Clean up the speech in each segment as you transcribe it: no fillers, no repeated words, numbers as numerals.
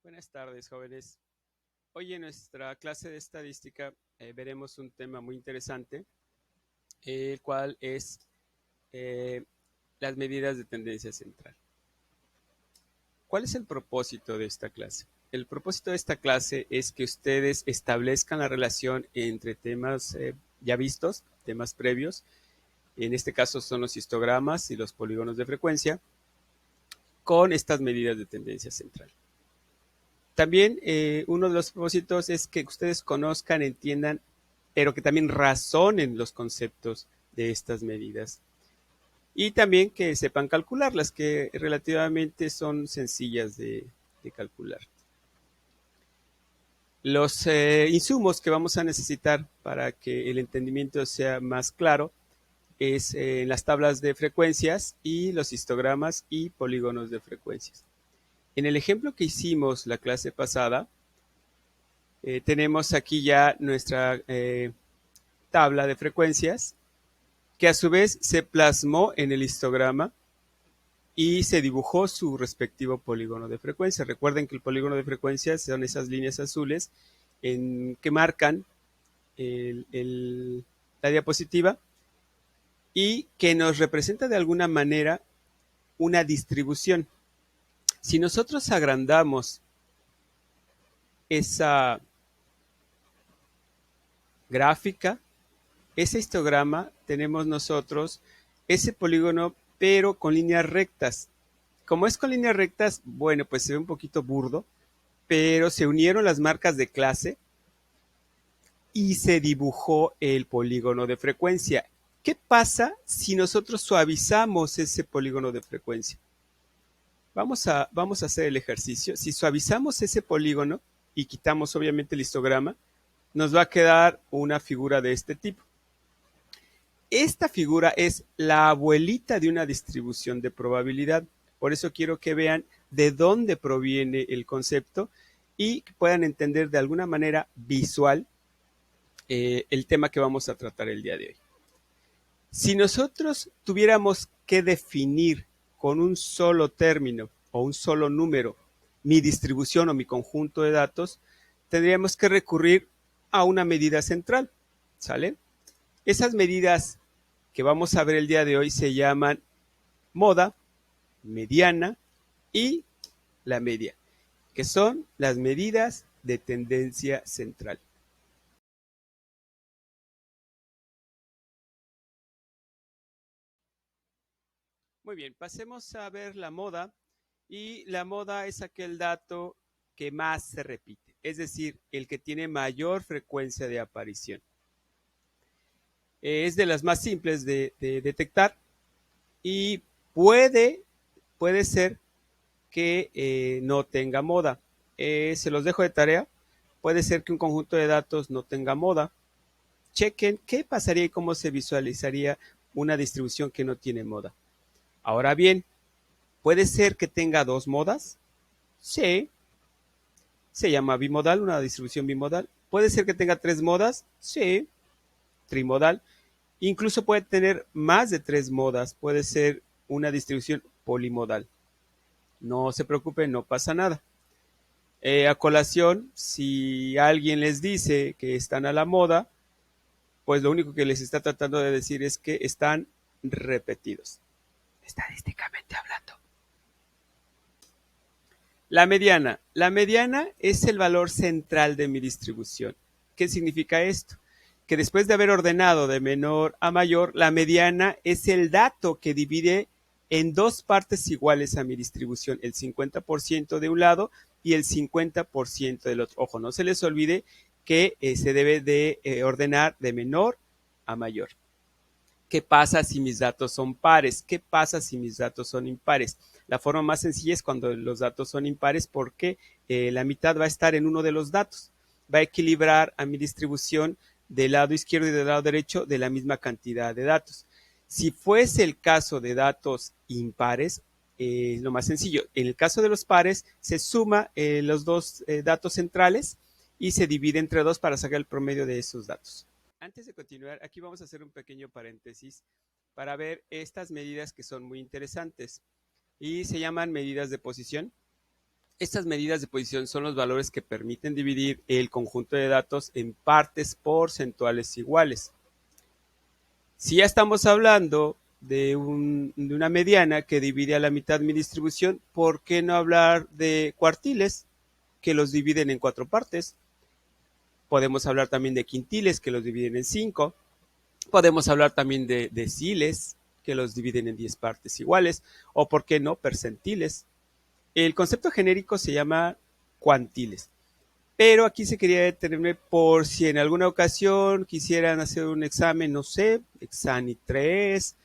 Buenas tardes, jóvenes. Hoy en nuestra clase de estadística veremos un tema muy interesante, el cual es eh, las medidas de tendencia central. ¿Cuál es el propósito de esta clase? El propósito de esta clase es que ustedes establezcan la relación entre temas ya vistos, temas previos, en este caso son los histogramas y los polígonos de frecuencia, con estas medidas de tendencia central. También uno de los propósitos es que ustedes conozcan, entiendan, pero que también razonen los conceptos de estas medidas. Y también que sepan calcularlas, que relativamente son sencillas de calcular. Los insumos que vamos a necesitar para que el entendimiento sea más claro es las tablas de frecuencias y los histogramas y polígonos de frecuencias. En el ejemplo que hicimos la clase pasada, tenemos aquí ya nuestra tabla de frecuencias que a su vez se plasmó en el histograma y se dibujó su respectivo polígono de frecuencia. Recuerden que el polígono de frecuencia son esas líneas azules que marcan la diapositiva y que nos representa de alguna manera una distribución. Si nosotros agrandamos esa gráfica, ese histograma, tenemos nosotros ese polígono, pero con líneas rectas. Como es con líneas rectas, bueno, pues se ve un poquito burdo, pero se unieron las marcas de clase y se dibujó el polígono de frecuencia. ¿Qué pasa si nosotros suavizamos ese polígono de frecuencia? Vamos a hacer el ejercicio. Si suavizamos ese polígono y quitamos obviamente el histograma, nos va a quedar una figura de este tipo. Esta figura es la abuelita de una distribución de probabilidad. Por eso quiero que vean de dónde proviene el concepto y que puedan entender de alguna manera visual el tema que vamos a tratar el día de hoy. Si nosotros tuviéramos que definir con un solo término o un solo número mi distribución o mi conjunto de datos, tendríamos que recurrir a una medida central, ¿sale? Esas medidas que vamos a ver el día de hoy se llaman moda, mediana y la media, que son las medidas de tendencia central. Muy bien, pasemos a ver la moda. Y la moda es aquel dato que más se repite, es decir, el que tiene mayor frecuencia de aparición. Es de las más simples de detectar y puede ser que no tenga moda. Se los dejo de tarea. Puede ser que un conjunto de datos no tenga moda. Chequen qué pasaría y cómo se visualizaría una distribución que no tiene moda. Ahora bien, ¿puede ser que tenga dos modas? Sí, se llama bimodal, una distribución bimodal. ¿Puede ser que tenga tres modas? Sí, trimodal. Incluso puede tener más de tres modas, puede ser una distribución polimodal. No se preocupen, no pasa nada. A colación, si alguien les dice que están a la moda, pues lo único que les está tratando de decir es que están repetidos, estadísticamente hablando. La mediana. La mediana es el valor central de mi distribución. ¿Qué significa esto? Que después de haber ordenado de menor a mayor, la mediana es el dato que divide en dos partes iguales a mi distribución, el 50% de un lado y el 50% del otro. Ojo, no se les olvide que se debe de ordenar de menor a mayor. ¿Qué pasa si mis datos son pares? ¿Qué pasa si mis datos son impares? La forma más sencilla es cuando los datos son impares porque la mitad va a estar en uno de los datos. Va a equilibrar a mi distribución del lado izquierdo y del lado derecho de la misma cantidad de datos. Si fuese el caso de datos impares, lo más sencillo. En el caso de los pares, se suma los dos datos centrales y se divide entre dos para sacar el promedio de esos datos. Antes de continuar, aquí vamos a hacer un pequeño paréntesis para ver estas medidas que son muy interesantes y se llaman medidas de posición. Estas medidas de posición son los valores que permiten dividir el conjunto de datos en partes porcentuales iguales. Si ya estamos hablando de una mediana que divide a la mitad mi distribución, ¿por qué no hablar de cuartiles que los dividen en 4 partes? Podemos hablar también de quintiles que los dividen en 5. Podemos hablar también de deciles que los dividen en 10 partes iguales, o por qué no, percentiles. El concepto genérico se llama cuantiles, pero aquí se quería detenerme por si en alguna ocasión quisieran hacer un examen, no sé, Exani 3,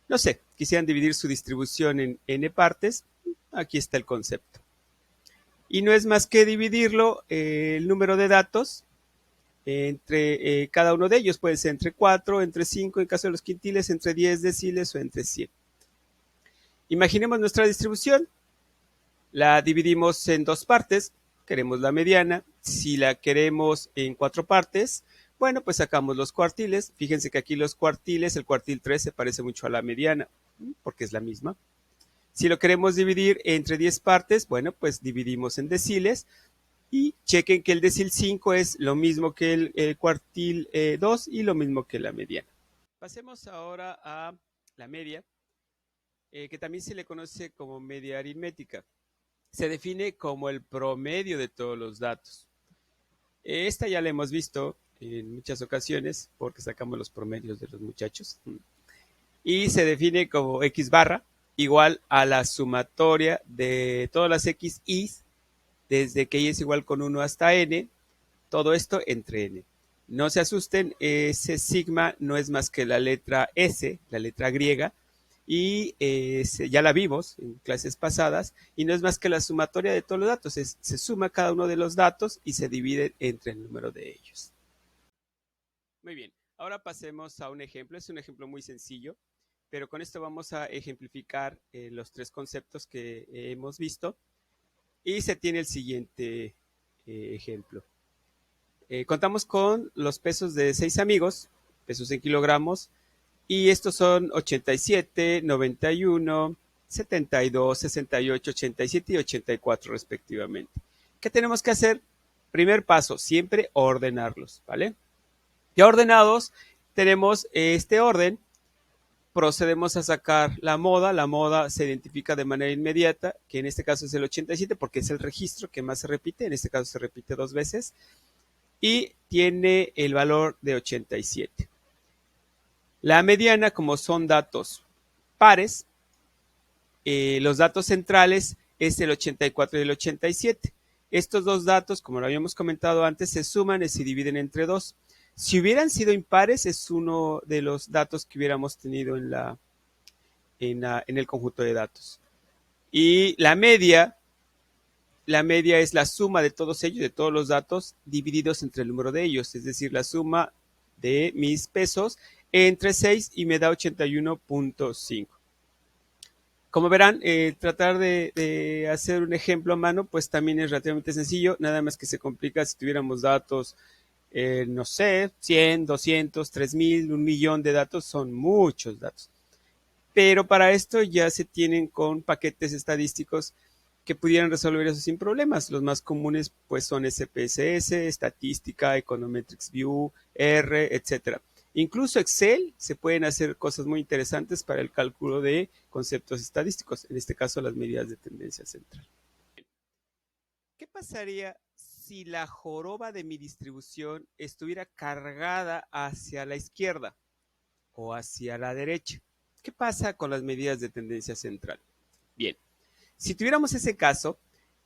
no sé, quisieran dividir su distribución en n partes, aquí está el concepto. Y no es más que dividirlo, el número de datos, entre cada uno de ellos, puede ser entre 4, entre 5, en caso de los quintiles, entre 10 deciles o entre 100. Imaginemos nuestra distribución, la dividimos en 2 partes, queremos la mediana. Si la queremos en 4 partes, bueno, pues sacamos los cuartiles. Fíjense que aquí los cuartiles, el cuartil 3 se parece mucho a la mediana, porque es la misma. Si lo queremos dividir entre 10 partes, bueno, pues dividimos en deciles. Y chequen que el decil 5 es lo mismo que el cuartil 2 y lo mismo que la mediana. Pasemos ahora a la media, que también se le conoce como media aritmética. Se define como el promedio de todos los datos. Esta ya la hemos visto en muchas ocasiones porque sacamos los promedios de los muchachos. Y se define como x barra igual a la sumatoria de todas las x y desde que y es igual con 1 hasta n, todo esto entre n. No se asusten, ese sigma no es más que la letra S, la letra griega, y ya la vimos en clases pasadas, y no es más que la sumatoria de todos los datos. Se suma cada uno de los datos y se divide entre el número de ellos. Muy bien, ahora pasemos a un ejemplo. Es un ejemplo muy sencillo, pero con esto vamos a ejemplificar los 3 conceptos que hemos visto. Y se tiene el siguiente ejemplo. Contamos con los pesos de 6 amigos, pesos en kilogramos, y estos son 87, 91, 72, 68, 87 y 84 respectivamente. ¿Qué tenemos que hacer? Primer paso, siempre ordenarlos, ¿vale? Ya ordenados, tenemos este orden. Procedemos a sacar la moda se identifica de manera inmediata, que en este caso es el 87 porque es el registro que más se repite, en este caso se repite 2 veces, y tiene el valor de 87. La mediana, como son datos pares, los datos centrales es el 84 y el 87. Estos dos datos, como lo habíamos comentado antes, se suman y se dividen entre 2. Si hubieran sido impares, es uno de los datos que hubiéramos tenido en el conjunto de datos. Y la media es la suma de todos ellos, de todos los datos, divididos entre el número de ellos, es decir, la suma de mis pesos entre 6 y me da 81.5. Como verán, tratar de hacer un ejemplo a mano, pues también es relativamente sencillo, nada más que se complica si tuviéramos datos, no sé, 100, 200, 3000, 1.000.000 de datos, son muchos datos. Pero para esto ya se tienen con paquetes estadísticos que pudieran resolver eso sin problemas. Los más comunes pues son SPSS, Estadística, Econometrics View, R, etc. Incluso Excel se pueden hacer cosas muy interesantes para el cálculo de conceptos estadísticos, en este caso las medidas de tendencia central. ¿Qué pasaría si la joroba de mi distribución estuviera cargada hacia la izquierda o hacia la derecha? ¿Qué pasa con las medidas de tendencia central? Bien, si tuviéramos ese caso,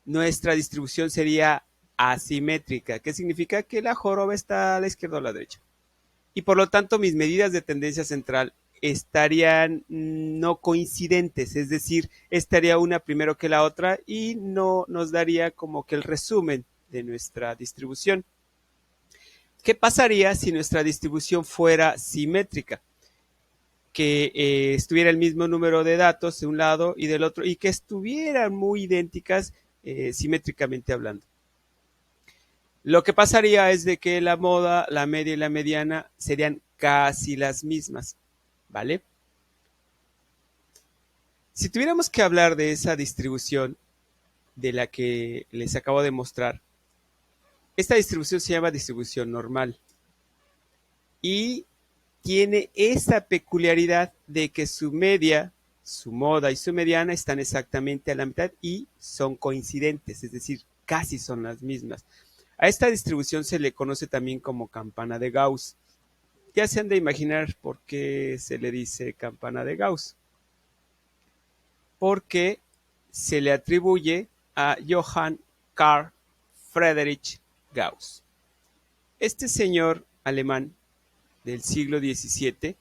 nuestra distribución sería asimétrica. ¿Qué significa? Que la joroba está a la izquierda o a la derecha. Y por lo tanto, mis medidas de tendencia central estarían no coincidentes, es decir, estaría una primero que la otra y no nos daría como que el resumen de nuestra distribución. ¿Qué pasaría si nuestra distribución fuera simétrica? Que estuviera el mismo número de datos de un lado y del otro y que estuvieran muy idénticas simétricamente hablando. Lo que pasaría es de que la moda, la media y la mediana serían casi las mismas, ¿vale? Si tuviéramos que hablar de esa distribución, de la que les acabo de mostrar, esta distribución se llama distribución normal y tiene esa peculiaridad de que su media, su moda y su mediana están exactamente a la mitad y son coincidentes, es decir, casi son las mismas. A esta distribución se le conoce también como campana de Gauss. Ya se han de imaginar por qué se le dice campana de Gauss. Porque se le atribuye a Johann Carl Friedrich Gauss. Este señor alemán del siglo XVII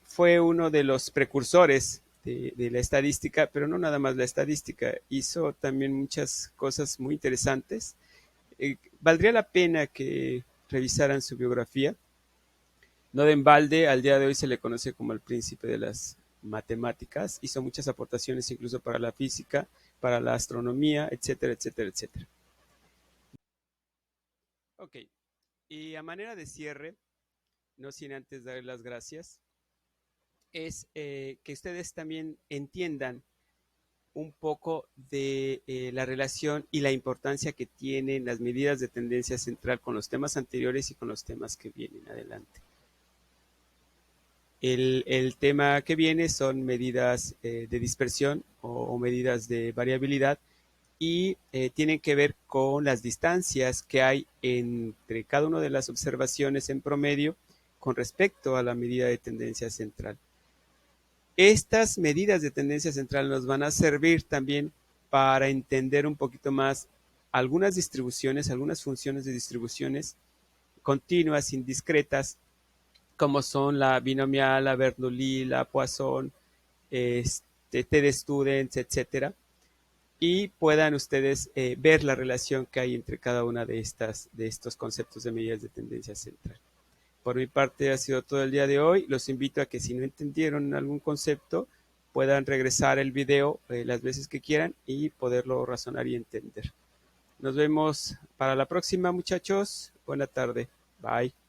fue uno de los precursores de la estadística, pero no nada más la estadística, hizo también muchas cosas muy interesantes. Valdría la pena que revisaran su biografía. No de en balde, al día de hoy se le conoce como el príncipe de las matemáticas. Hizo muchas aportaciones incluso para la física, para la astronomía, etcétera, etcétera, etcétera. Ok, y a manera de cierre, no sin antes darle las gracias, es que ustedes también entiendan un poco de la relación y la importancia que tienen las medidas de tendencia central con los temas anteriores y con los temas que vienen adelante. El tema que viene son medidas de dispersión o medidas de variabilidad y tienen que ver con las distancias que hay entre cada una de las observaciones en promedio con respecto a la medida de tendencia central. Estas medidas de tendencia central nos van a servir también para entender un poquito más algunas distribuciones, algunas funciones de distribuciones continuas, indiscretas, como son la binomial, la Bernoulli, la Poisson, TD Students, etcétera, y puedan ustedes ver la relación que hay entre cada una de estos conceptos de medidas de tendencia central. Por mi parte ha sido todo el día de hoy. Los invito a que si no entendieron algún concepto, puedan regresar el video las veces que quieran y poderlo razonar y entender. Nos vemos para la próxima, muchachos. Buena tarde. Bye.